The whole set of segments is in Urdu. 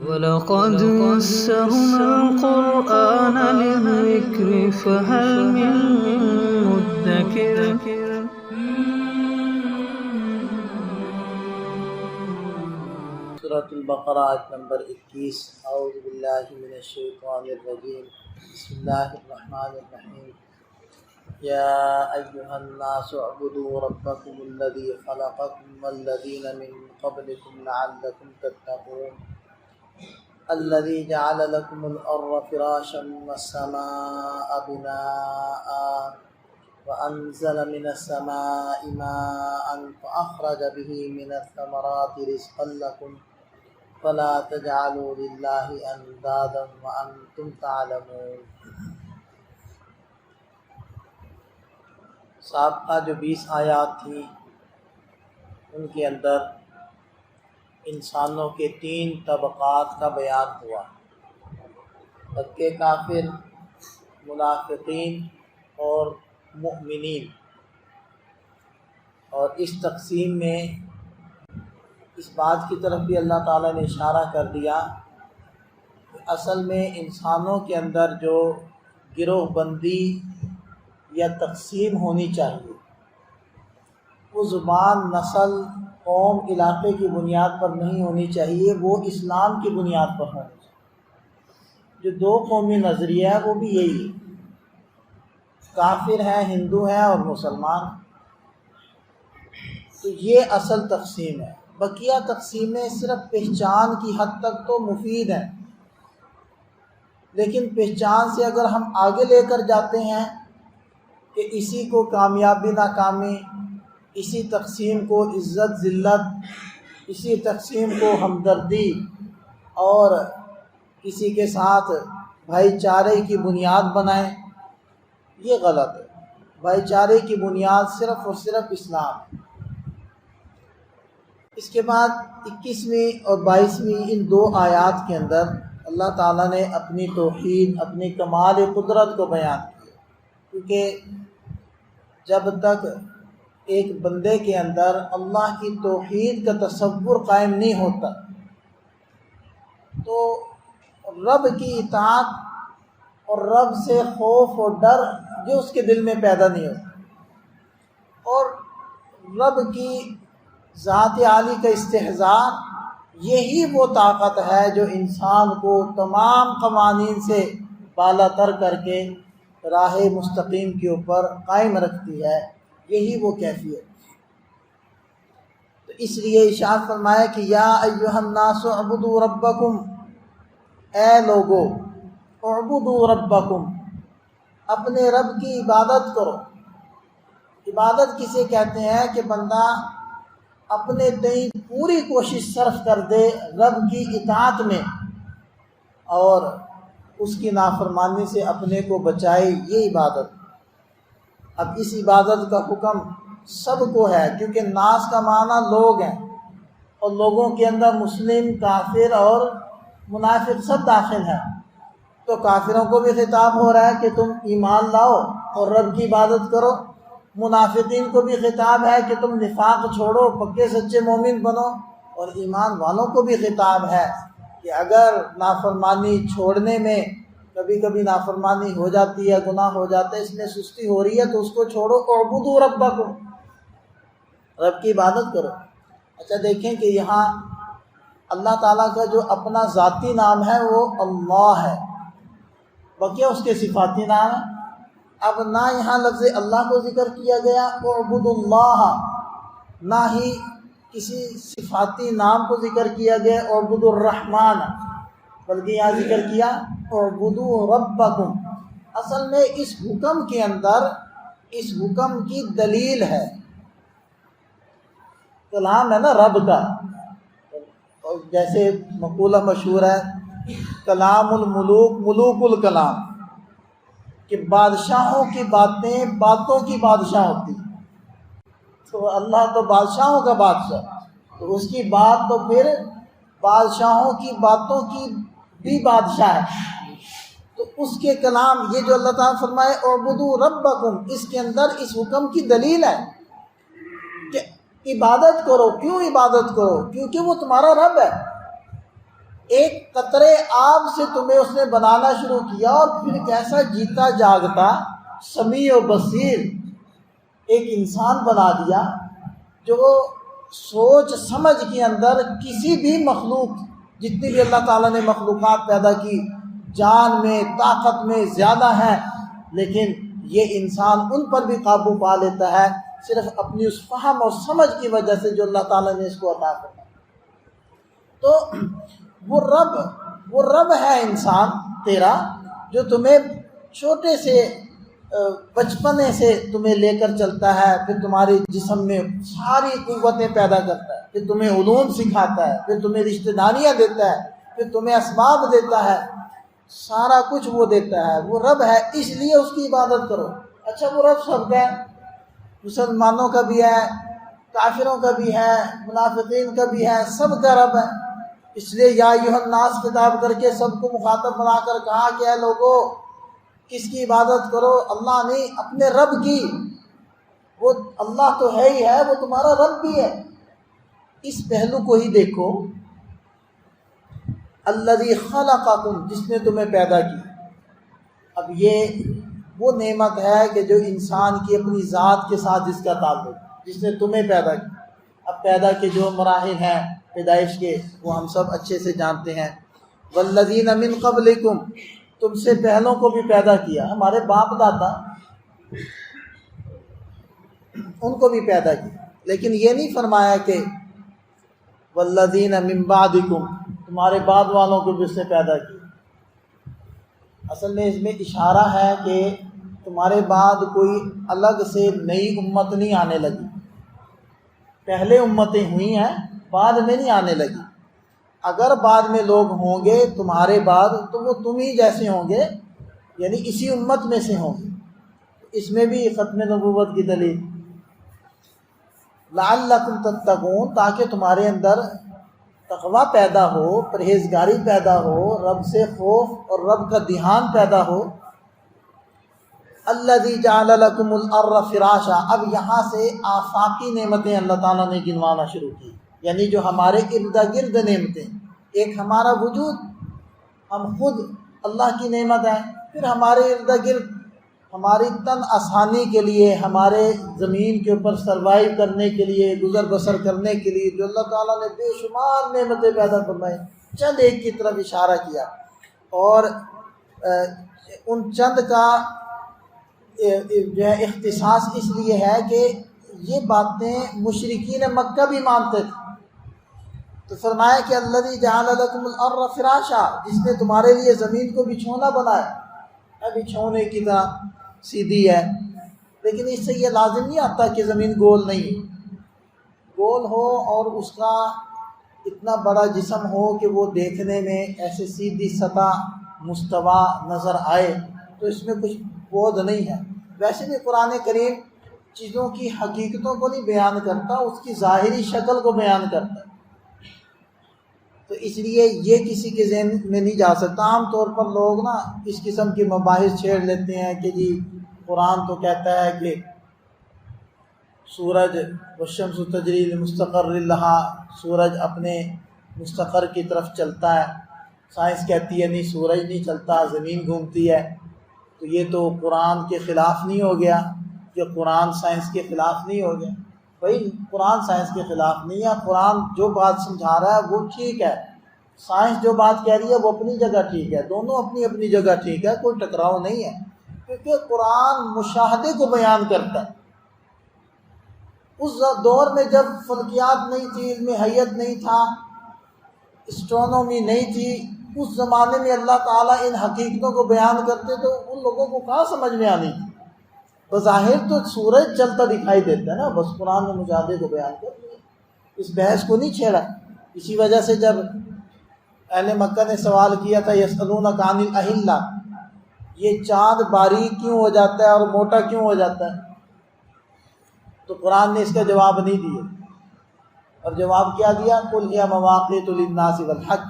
وَلَقَدْ يَسَّرْنَا الْقُرْآنَ لِلذِّكْرِ فَهَلْ مِن مُّدَّكِرٍ سورۃ البقرہ آیت نمبر 21۔ اعوذ باللہ من الشیطان الرجیم، بسم اللہ الرحمن الرحیم۔ یا ایھا الناس اعبدوا ربکم الذی خلقکم والذین من قبلکم لعلکم تتقون الذی جعل لکم الارض فراشا والسماء بناء وأنزل من السماء ماء فأخرج به من الثمرات رزقا لكم فلا تجعلوا لله أندادا وأنتم تعلمون۔ سابقہ جو 20 آیات تھیں ان کے اندر انسانوں کے 3 طبقات کا بیان ہوا، مکے کافر، منافقین اور مؤمنین۔ اور اس تقسیم میں اس بات کی طرف بھی اللہ تعالیٰ نے اشارہ کر دیا کہ اصل میں انسانوں کے اندر جو گروہ بندی یا تقسیم ہونی چاہیے وہ زبان، نسل، قوم، علاقے کی بنیاد پر نہیں ہونی چاہیے، وہ اسلام کی بنیاد پر ہونی چاہیے۔ جو 2 قومی نظریہ ہے وہ بھی یہی ہے، کافر ہیں، ہندو ہیں اور مسلمان۔ تو یہ اصل تقسیم ہے۔ بقیہ تقسیمیں صرف پہچان کی حد تک تو مفید ہیں، لیکن پہچان سے اگر ہم آگے لے کر جاتے ہیں کہ اسی کو کامیابی ناکامی، اسی تقسیم کو عزت ذلت، اسی تقسیم کو ہمدردی اور کسی کے ساتھ بھائی چارے کی بنیاد بنائیں، یہ غلط ہے۔ بھائی چارے کی بنیاد صرف اور صرف اسلام ہے۔ اس کے بعد 21ویں اور 22ویں ان 2 آیات کے اندر اللہ تعالیٰ نے اپنی توحید، اپنی کمال قدرت کو بیان کیا، کیونکہ جب تک ایک بندے کے اندر اللہ کی توحید کا تصور قائم نہیں ہوتا تو رب کی اطاعت اور رب سے خوف اور ڈر جو اس کے دل میں پیدا نہیں ہوتا، اور رب کی ذات عالی کا استحضار، یہی وہ طاقت ہے جو انسان کو تمام قوانین سے بالا تر کر کے راہ مستقیم کے اوپر قائم رکھتی ہے، یہی وہ کیفیت۔ تو اس لیے ارشاد فرمایا کہ یا ایھا الناس اعبدوا ربکم، اے لوگو اعبدوا ربکم، اپنے رب کی عبادت کرو۔ عبادت کسے کہتے ہیں کہ بندہ اپنے تئیں پوری کوشش صرف کر دے رب کی اطاعت میں اور اس کی نافرمانی سے اپنے کو بچائے، یہ عبادت۔ اب اس عبادت کا حکم سب کو ہے، کیونکہ ناس کا معنی لوگ ہیں، اور لوگوں کے اندر مسلم، کافر اور منافق سب داخل ہیں۔ تو کافروں کو بھی خطاب ہو رہا ہے کہ تم ایمان لاؤ اور رب کی عبادت کرو، منافقین کو بھی خطاب ہے کہ تم نفاق چھوڑو، پکے سچے مومن بنو، اور ایمان والوں کو بھی خطاب ہے کہ اگر نافرمانی چھوڑنے میں کبھی کبھی نافرمانی ہو جاتی ہے، گناہ ہو جاتا ہے، اس میں سستی ہو رہی ہے تو اس کو چھوڑو، اعبدوا ربکم، رب کی عبادت کرو۔ اچھا دیکھیں کہ یہاں اللہ تعالیٰ کا جو اپنا ذاتی نام ہے وہ اللہ ہے، بقیہ اس کے صفاتی نام ہے۔ اب نہ یہاں لفظ اللہ کو ذکر کیا گیا اعبدوا اللہ، نہ ہی کسی صفاتی نام کو ذکر کیا گیا اعبدوا الرحمن، بلکہ یہاں ذکر کیا اعبدوا ربکم۔ اصل میں اس حکم کے اندر اس حکم کی دلیل ہے، کلام ہے نا رب کا، اور جیسے مقولہ مشہور ہے کلام الملوک ملوک الکلام، کہ بادشاہوں کی باتیں باتوں کی بادشاہ ہوتی، تو اللہ تو بادشاہوں کا بادشاہ، تو اس کی بات تو پھر بادشاہوں کی باتوں کی بھی بادشاہ ہے، تو اس کے کلام، یہ جو اللہ تعالیٰ فرمائے اعبدوا ربکم، اس کے اندر اس حکم کی دلیل ہے کہ عبادت کرو۔ کیوں عبادت کرو؟ کیونکہ وہ تمہارا رب ہے۔ ایک قطرے آب سے تمہیں اس نے بنانا شروع کیا، اور پھر کیسا جیتا جاگتا سمیع و بصیر ایک انسان بنا دیا، جو سوچ سمجھ کے اندر کسی بھی مخلوق، جتنی بھی اللہ تعالیٰ نے مخلوقات پیدا کی، جان میں طاقت میں زیادہ ہیں، لیکن یہ انسان ان پر بھی قابو پا لیتا ہے صرف اپنی اس فہم اور سمجھ کی وجہ سے جو اللہ تعالیٰ نے اس کو عطا کرا۔ تو وہ رب ہے انسان تیرا، جو تمہیں چھوٹے سے بچپنے سے تمہیں لے کر چلتا ہے، پھر تمہارے جسم میں ساری قوتیں پیدا کرتا ہے، پھر تمہیں علوم سکھاتا ہے، پھر تمہیں رشتہ داریاں دیتا ہے، پھر تمہیں اسباب دیتا ہے، سارا کچھ وہ دیتا ہے۔ وہ رب ہے، اس لیے اس کی عبادت کرو۔ اچھا، وہ رب سب کا ہے، مسلمانوں کا بھی ہے، کافروں کا بھی ہے، منافقین کا بھی ہے، سب کا رب ہے۔ اس لیے یا ایھا الناس خطاب کر کے سب کو مخاطب بنا کر کہا کہ اے لوگو، کس کی عبادت کرو؟ اللہ نہیں، اپنے رب کی۔ وہ اللہ تو ہے ہی ہے، وہ تمہارا رب بھی ہے۔ اس پہلو کو ہی دیکھو، الذی خلقکم، جس نے تمہیں پیدا کی۔ اب یہ وہ نعمت ہے کہ جو انسان کی اپنی ذات کے ساتھ جس کا تعلق، جس نے تمہیں پیدا کی۔ اب پیدا کے جو مراحل ہیں پیدائش کے، وہ ہم سب اچھے سے جانتے ہیں۔ والذین من قبلکم، تم سے پہلوں کو بھی پیدا کیا، ہمارے باپ دادا ان کو بھی پیدا کیا، لیکن یہ نہیں فرمایا کہ والذین من بعدکم، تمہارے بعد والوں کو بھی اس نے پیدا کیا۔ اصل میں اس میں اشارہ ہے کہ تمہارے بعد کوئی الگ سے نئی امت نہیں آنے لگی، پہلے امتیں ہوئی ہیں، بعد میں نہیں آنے لگی۔ اگر بعد میں لوگ ہوں گے تمہارے بعد تو وہ تم ہی جیسے ہوں گے، یعنی اسی امت میں سے ہوں گے۔ اس میں بھی ختم نبوت کی دلیل، لعلکم تتقون، تاکہ تمہارے اندر تقوی پیدا ہو، پرہیزگاری پیدا ہو، رب سے خوف اور رب کا دھیان پیدا ہو۔ الذی جعل لکم الارض فراشا، اب یہاں سے آفاقی نعمتیں اللہ تعالیٰ نے گنوانا شروع کی، یعنی جو ہمارے ارد گرد نعمتیں، ایک ہمارا وجود، ہم خود اللہ کی نعمت ہیں، پھر ہمارے ارد گرد ہماری تن آسانی کے لیے، ہمارے زمین کے اوپر سروائیو کرنے کے لیے، گزر بسر کرنے کے لیے جو اللہ تعالیٰ نے بے شمار نعمتیں پیدا فرمائی، چند ایک کی طرف اشارہ کیا، اور ان چند کا جو ہے اختصاص اس لیے ہے کہ یہ باتیں مشرکین مکہ بھی مانتے تھے۔ تو فرمایا کہ الذی جعل لکم الارض فراشا، جس نے تمہارے لیے زمین کو بچھونا بنایا ہے، بچھونے کی طرح سیدھی ہے، لیکن اس سے یہ لازم نہیں آتا کہ زمین گول نہیں، گول ہو اور اس کا اتنا بڑا جسم ہو کہ وہ دیکھنے میں ایسے سیدھی سطح مستوا نظر آئے، تو اس میں کچھ بود نہیں ہے۔ ویسے بھی قرآن کریم چیزوں کی حقیقتوں کو نہیں بیان کرتا، اس کی ظاہری شکل کو بیان کرتا ہے، تو اس لیے یہ کسی کے ذہن میں نہیں جا سکتا۔ عام طور پر لوگ نا اس قسم کی مباحث چھیڑ لیتے ہیں کہ جی قرآن تو کہتا ہے کہ سورج والشمس تجری لمستقر لها، سورج اپنے مستقر کی طرف چلتا ہے، سائنس کہتی ہے نہیں سورج نہیں چلتا، زمین گھومتی ہے، تو یہ تو قرآن کے خلاف نہیں ہو گیا، کہ قرآن سائنس کے خلاف نہیں ہو گیا۔ بھائی قرآن سائنس کے خلاف نہیں ہے، قرآن جو بات سمجھا رہا ہے وہ ٹھیک ہے، سائنس جو بات کہہ رہی ہے وہ اپنی جگہ ٹھیک ہے، دونوں اپنی اپنی جگہ ٹھیک ہے، کوئی ٹکراؤ نہیں ہے، کیونکہ قرآن مشاہدے کو بیان کرتا ہے۔ اس دور میں جب فلکیات نہیں تھی، علم حیت نہیں تھا، اسٹرونومی نہیں تھی، اس زمانے میں اللہ تعالیٰ ان حقیقتوں کو بیان کرتے تو ان لوگوں کو کہاں سمجھ میں آنی تھی؟ بظاہر تو سورج چلتا دکھائی دیتا ہے نا، بس قرآن نے مشاہدے کو بیان کر دیا، اس بحث کو نہیں چھیڑا۔ اسی وجہ سے جب اہل مکہ نے سوال کیا تھا یسألونک عن الأہلہ، یہ چاند باریک کیوں ہو جاتا ہے اور موٹا کیوں ہو جاتا ہے، تو قرآن نے اس کا جواب نہیں دیا، اور جواب کیا دیا؟ قل ہی مواقیت للناس والحج،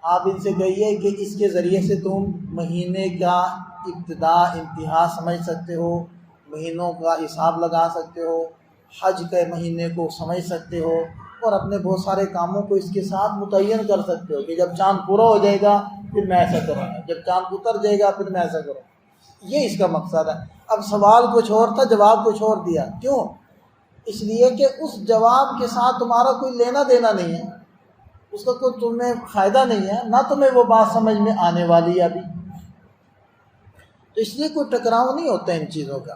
آپ ان سے کہیے کہ اس کے ذریعے سے تم مہینے کا ابتدا انتہا سمجھ سکتے ہو، مہینوں کا حساب لگا سکتے ہو، حج کے مہینے کو سمجھ سکتے ہو، اور اپنے بہت سارے کاموں کو اس کے ساتھ متعین کر سکتے ہو کہ جب چاند پورا ہو جائے گا پھر میں ایسا کروں گا، جب چاند اتر جائے گا پھر میں ایسا کروں گا۔ یہ اس کا مقصد ہے۔ اب سوال کچھ اور تھا، جواب کچھ اور دیا، کیوں؟ اس لیے کہ اس جواب کے ساتھ تمہارا کوئی لینا دینا نہیں ہے، اس کا کوئی تمہیں فائدہ نہیں ہے، نہ تمہیں وہ بات سمجھ میں آنے والی ہے ابھی، تو اس لیے کوئی ٹکراؤ نہیں ہوتا ان چیزوں کا۔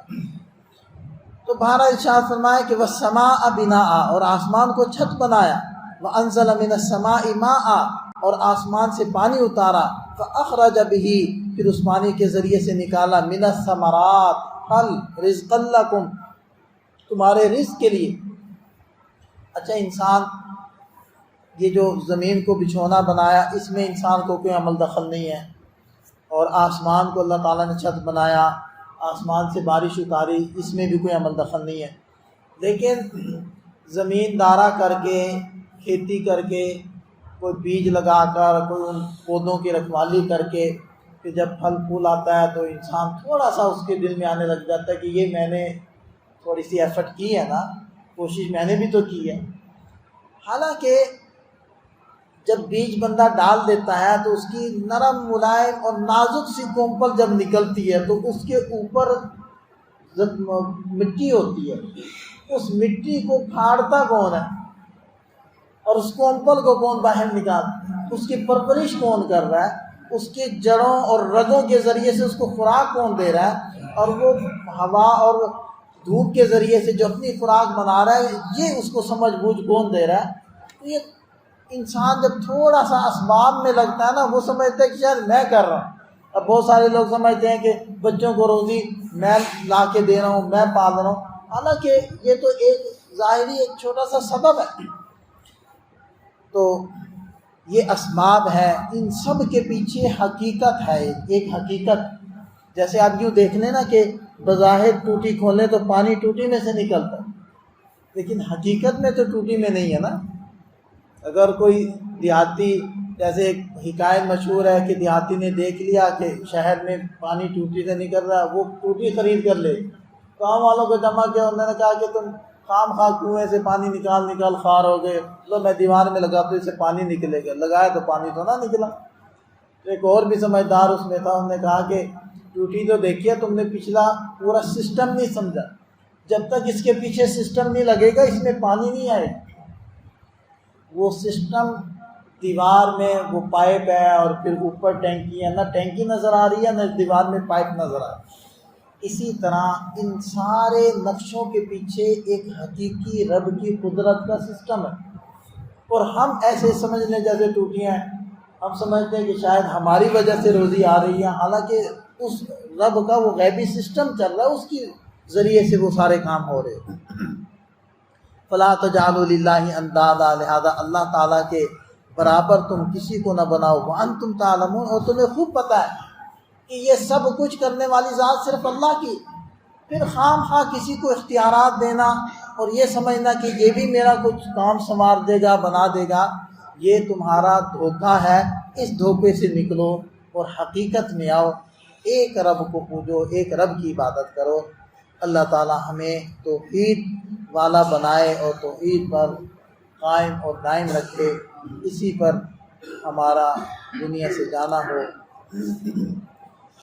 تو بہرحال ارشاد فرمایا کہ وَالسَّمَاءَ بِنَاءً، اور آسمان کو چھت بنایا، وَأَنزَلَ مِنَ السَّمَاءِ مَاءً، اور آسمان سے پانی اتارا، فَأَخْرَجَ بِهِ، پھر اس پانی کے ذریعے سے نکالا، مِنَ الثَّمَرَاتِ، پھل، رِزْقًا لَكُمْ، تمہارے رزق کے لیے۔ اچھا، انسان یہ جو زمین کو بچھونا بنایا، اس میں انسان کو کوئی عمل دخل نہیں ہے، اور آسمان کو اللہ تعالیٰ نے چھت بنایا، آسمان سے بارش اتاری، اس میں بھی کوئی عمل دخل نہیں ہے۔ لیکن زمین دارا کر کے، کھیتی کر کے، کوئی بیج لگا کر، کوئی ان پودوں کی رکھوالی کر کے، کہ جب پھل پھول آتا ہے تو انسان تھوڑا سا اس کے دل میں آنے لگ جاتا ہے کہ یہ میں نے تھوڑی سی ایفرٹ کی ہے نا، کوشش میں نے بھی تو کی ہے۔ حالانکہ جب بیج بندہ ڈال دیتا ہے تو اس کی نرم، ملائم اور نازک سی کومپل جب نکلتی ہے تو اس کے اوپر مٹی ہوتی ہے، اس مٹی کو پھاڑتا کون ہے، اور اس کومپل کو کون باہر نکالتا، اس کی پرورش کون کر رہا ہے، اس کے جڑوں اور رگوں کے ذریعے سے اس کو خوراک کون دے رہا ہے، اور وہ ہوا اور دھوپ کے ذریعے سے جو اپنی خوراک بنا رہا ہے، یہ اس کو سمجھ بوجھ کون دے رہا ہے۔ تو یہ انسان جب تھوڑا سا اسباب میں لگتا ہے نا، وہ سمجھتا ہے کہ شاید میں کر رہا ہوں۔ اب بہت سارے لوگ سمجھتے ہیں کہ بچوں کو روزی میں لا کے دے رہا ہوں، میں پال رہا ہوں، حالانکہ یہ تو ایک ظاہری ایک چھوٹا سا سبب ہے۔ تو یہ اسباب ہے، ان سب کے پیچھے حقیقت ہے، ایک حقیقت۔ جیسے آپ یوں دیکھ لیں نا کہ بظاہر ٹوٹی کھولیں تو پانی ٹوٹی میں سے نکلتا ہے، لیکن حقیقت میں تو ٹوٹی میں نہیں ہے نا۔ اگر کوئی دیہاتی، جیسے ایک حکایت مشہور ہے کہ دیہاتی نے دیکھ لیا کہ شہر میں پانی ٹوٹی سے نکل رہا ہے، وہ ٹوٹی خرید کر لے، گاؤں والوں کو جمع کیا، انہوں نے کہا کہ تم خام خواہ کنویں سے پانی نکال خوار ہو گئے، لو میں دیوار میں لگا تو اس سے پانی نکلے گا، لگایا تو پانی تو نہ نکلا۔ تو ایک اور بھی سمجھدار اس میں تھا، انہوں نے کہا کہ ٹوٹی تو دیکھیے، تم نے پچھلا پورا سسٹم نہیں سمجھا، جب تک اس کے پیچھے سسٹم نہیں لگے گا اس میں پانی نہیں آئے گا۔ وہ سسٹم دیوار میں وہ پائپ ہے، اور پھر اوپر ٹینکی ہے، نہ ٹینکی نظر آ رہی ہے نہ دیوار میں پائپ نظر آ رہی ہے۔ اسی طرح ان سارے نقشوں کے پیچھے ایک حقیقی رب کی قدرت کا سسٹم ہے، اور ہم ایسے سمجھ لیں جیسے ٹوٹیاں ہیں، ہم سمجھتے ہیں کہ شاید ہماری وجہ سے روزی آ رہی ہے، حالانکہ اس رب کا وہ غیبی سسٹم چل رہا ہے، اس کے ذریعے سے وہ سارے کام ہو رہے ہیں۔ فلا تجعلوا للہ اندادا، لہذا اللہ تعالیٰ کے برابر تم کسی کو نہ بناؤ، وانتم تعلمون، اور تمہیں خوب پتہ ہے کہ یہ سب کچھ کرنے والی ذات صرف اللہ کی۔ پھر خام خواہ کسی کو اختیارات دینا اور یہ سمجھنا کہ یہ بھی میرا کچھ کام سنوار دے گا، بنا دے گا، یہ تمہارا دھوکہ ہے۔ اس دھوکے سے نکلو اور حقیقت میں آؤ، ایک رب کو پوجو، ایک رب کی عبادت کرو۔ اللہ تعالیٰ ہمیں توحید والا بنائے اور توحید پر قائم اور دائم رکھے، اسی پر ہمارا دنیا سے جانا ہو۔